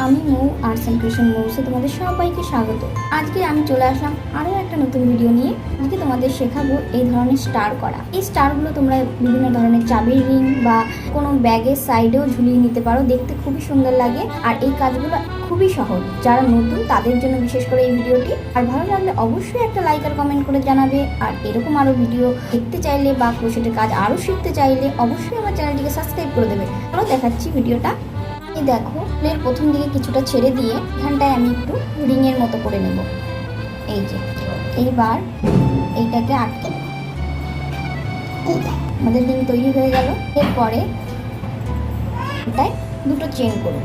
আমি মৌ arts and creation মৌসে তোমাদের সবাইকে স্বাগত। আজকে আমি চলে আসলাম আরও একটা নতুন ভিডিও নিয়ে। আজকে তোমাদের শেখাবো এই ধরনের স্টার করা। এই স্টারগুলো তোমরা বিভিন্ন ধরনের চাবির রিং বা কোনো ব্যাগের সাইডেও ঝুলিয়ে নিতে পারো, দেখতে খুবই সুন্দর লাগে। আর এই কাজগুলো খুবই সহজ, যারা নতুন তাদের জন্য বিশেষ করে এই ভিডিওটি। আর ভালো লাগলে অবশ্যই একটা লাইক আর কমেন্ট করে জানাবে। আর এরকম আরও ভিডিও দেখতে চাইলে বা ক্রোশেটের কাজ আরও শিখতে চাইলে অবশ্যই আমার চ্যানেলটিকে সাবস্ক্রাইব করে দেবে। চলো দেখাচ্ছি ভিডিওটা। এই দেখো, প্লের প্রথম দিকে কিছুটা ছেড়ে দিয়ে এখানটায় আমি একটু রিংয়ের মতো করে নেব। এই যে এইবার এইটাকে আটকে আমাদের রিং তৈরি হয়ে গেল। এরপরে এটায় দুটো চেন করব,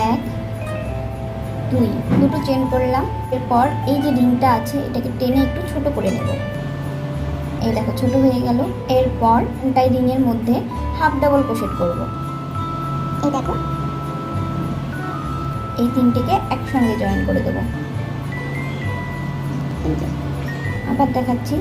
1 2 দুটো চেন করলাম। এরপর এই যে রিংটা আছে এটাকে টেনে একটু ছোট করে নেব। এই দেখো ছোট হয়ে গেল। এরপর এটাই রিংয়ের মধ্যে হাফ ডাবল ক্রোশেট করব। এই দেখো, এই তিনটিকে একসঙ্গে জয়েন করে দেবো। আবার দেখাচ্ছি।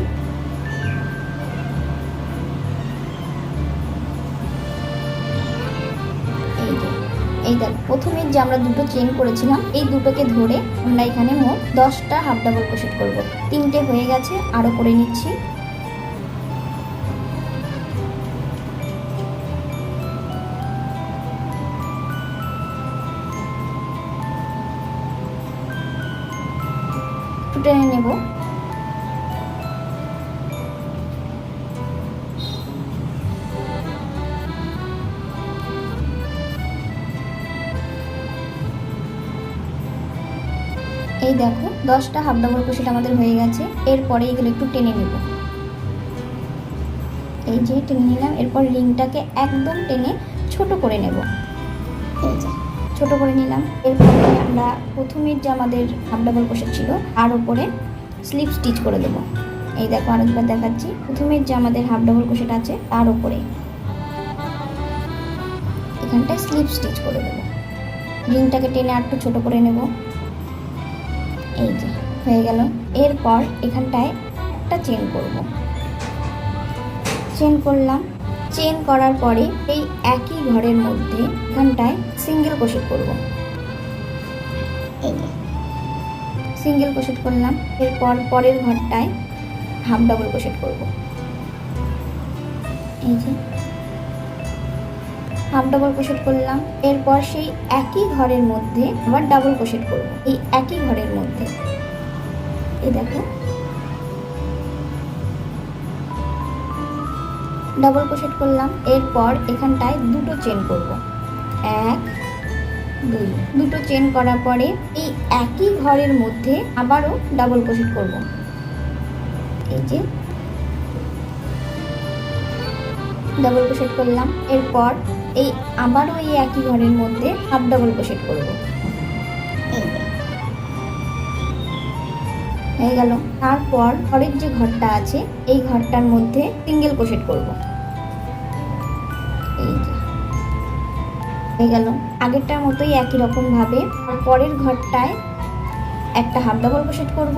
এই দেখো, প্রথমে যে আমরা দুটো চেন করেছিলাম এই দুটোকে ধরে আমরা এখানে মোট 10টা হাফ ডাবল ক্রোশেট করব। 3টে হয়ে গেছে, আরো করে নিচ্ছি। টেনে নেব। এই দেখো 10টা হাফ ডাবল ক্রোশেট আমাদের হয়ে গেছে। এরপরে এগুলো একটু টেনে নেব। এই যে টেনে নিলাম। এরপর রিংটাকে একদম টেনে ছোট করে নেব। এই যে ছোট করে নিলাম। এরপরে আমরা প্রথমের যে আমাদের হাফ ডাবল ক্রোশেট ছিল তার উপরে স্লিপ স্টিচ করে দেব। এই দেখো আরেকবার দেখাচ্ছি। প্রথমের যে আমাদের হাফ ডাবল ক্রোশেট আছে তার উপরে এখানটায় স্লিপ স্টিচ করে দেব। রিংটাকে টেনে আর একটু ছোট করে নেব। এই যে হয়ে গেল। এরপর এখানটায় একটা চেন করব। চেন করলাম। চেন করার পরে এই একই ঘরের মধ্যে এখানটায় সিঙ্গেল ক্রোশেট করব। এই যে সিঙ্গেল ক্রোশেট করলাম। এরপর পরের ঘরটায় হাফ ডাবল ক্রোশেট করব। এই যে হাফ ডাবল ক্রোশেট করলাম। এরপর সেই একই ঘরের মধ্যে আবার ডাবল ক্রোশেট করব। এই একই ঘরের মধ্যে এই দেখো ডাবল ক্রোশেট করলাম। এরপর এখানটায় দুটো চেন করব, 1 2 দুটো চেন করার পরে এই একই ঘরের মধ্যে আবারও ডাবল ক্রোশেট করব। এই যে ডাবল ক্রোশেট করলাম। এরপর এই আবারও এই একই ঘরের মধ্যে হাফ ডাবল ক্রোশেট করব। হয়ে গেল। তারপর পরের যে ঘরটা আছে এই ঘরটার মধ্যে সিঙ্গেল ক্রোশেট করব। এই যে হয়ে গেল। আগেরটার মতোই একই রকম ভাবে পরের ঘরটায় একটা হাফ ডাবল ক্রোশেট করব।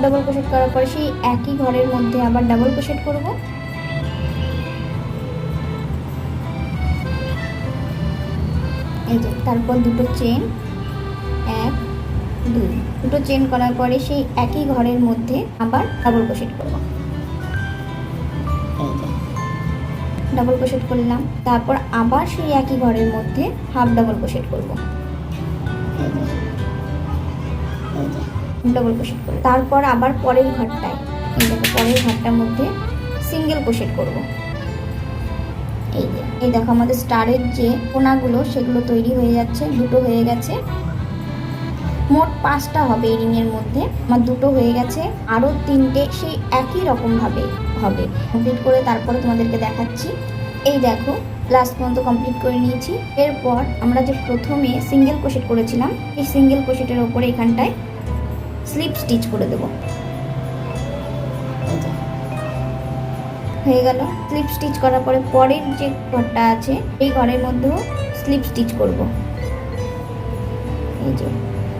ডাবল ক্রোশেট করার পরে সেই একই ঘরের মধ্যে আবার ডাবল ক্রোশেট করব। এই যে তারপর দুটো চেন, 1 2 দুটো চেন করার পরে সেই একই ঘরের মধ্যে আবার ডাবল ক্রোশেট করব। এই যে ডাবল ক্রোশেট করলাম। তারপর আবার সেই একই ঘরের মধ্যে হাফ ডাবল ক্রোশেট করব। ডাবল ক্রোশেট করব। তারপর আবার পরের ঘরটায় এই দেখো পরের ঘরটার মধ্যে সিঙ্গেল ক্রোশেট করব। এই দেখো আমাদের স্টারের যে কোনাগুলো সেগুলো তৈরি হয়ে যাচ্ছে। দুটো হয়ে গেছে, মোট 5টা হবে এই রিংয়ের মধ্যে। আমার দুটো হয়ে গেছে, আরও 3টে সেই একই রকম ভাবে হবে। কমপ্লিট করে তারপরে তোমাদেরকে দেখাচ্ছি। এই দেখো লাস্ট পর্যন্ত কমপ্লিট করে নিয়েছি। এরপর আমরা যে প্রথমে সিঙ্গেল ক্রোশেট করেছিলাম এই সিঙ্গেল ক্রোশেটের ওপরে এখানটায় স্লিপ স্টিচ করে দেব। হয়ে গেল। স্লিপ স্টিচ করার পরে পরের যে ঘরটা আছে এই ঘরের মধ্যেও স্লিপ স্টিচ করব। এই যে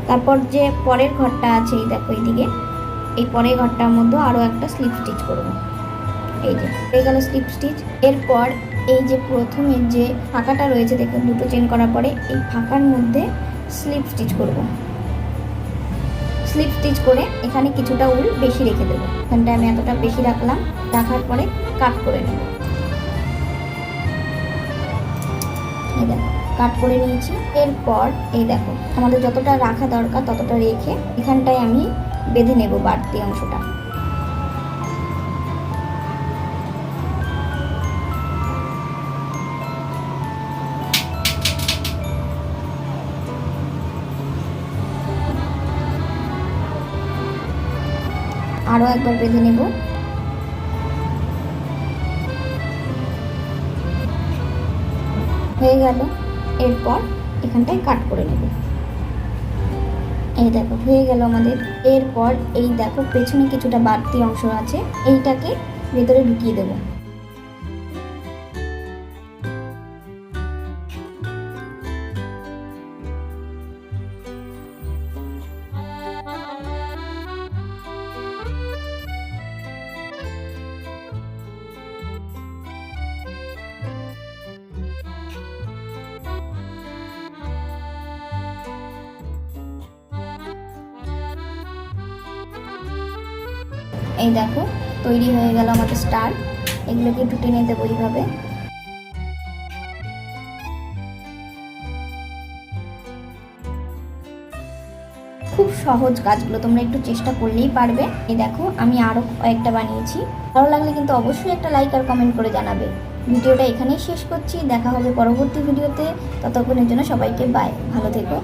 তারপর যে পরের ঘরটা আছে এই দেখো এইদিকে এই পরের ঘরটার মধ্যে আরও একটা স্লিপ স্টিচ করব। এই যে হয়ে গেল স্লিপ স্টিচ। এরপর এই যে প্রথমের যে ফাঁকাটা রয়েছে দেখুন, দুটো চেন করার পরে এই ফাঁকার মধ্যে স্লিপ স্টিচ করব। স্লিপ স্টিচ করে এখানে কিছুটা উল বেশি রেখে দেবো। এখানটায় আমি এতটা বেশি রাখলাম, রাখার পরে কাট করে নেব। এই দেখো কাট করে নিয়েছি। এরপর এই দেখো আমাদের যতটা রাখা দরকার ততটা রেখে এখানটায় আমি বেঁধে নেব বাড়তি অংশটা। আরও একবার বেঁধে নেব। হয়ে গেল। এরপর এখানটায় কাট করে নেব। এই দেখো হয়ে গেল আমাদের। এরপর এই দেখো পেছনে কিছুটা বাড়তি অংশ আছে, এইটাকে ভেতরে ঢুকিয়ে দেব। এই দেখো তৈরি হয়ে গেল আমাদের স্টার। এগুলোকে একটু টেনে দেবো এইভাবে। খুব সহজ কাজগুলো, তোমরা একটু চেষ্টা করলেই পারবে। এই দেখো আমি আরও কয়েকটা বানিয়েছি। ভালো লাগলে কিন্তু অবশ্যই একটা লাইক আর কমেন্ট করে জানাবে। ভিডিওটা এখানেই শেষ করছি, দেখা হবে পরবর্তী ভিডিওতে। ততক্ষণের জন্য সবাইকে বাই, ভালো থেকো।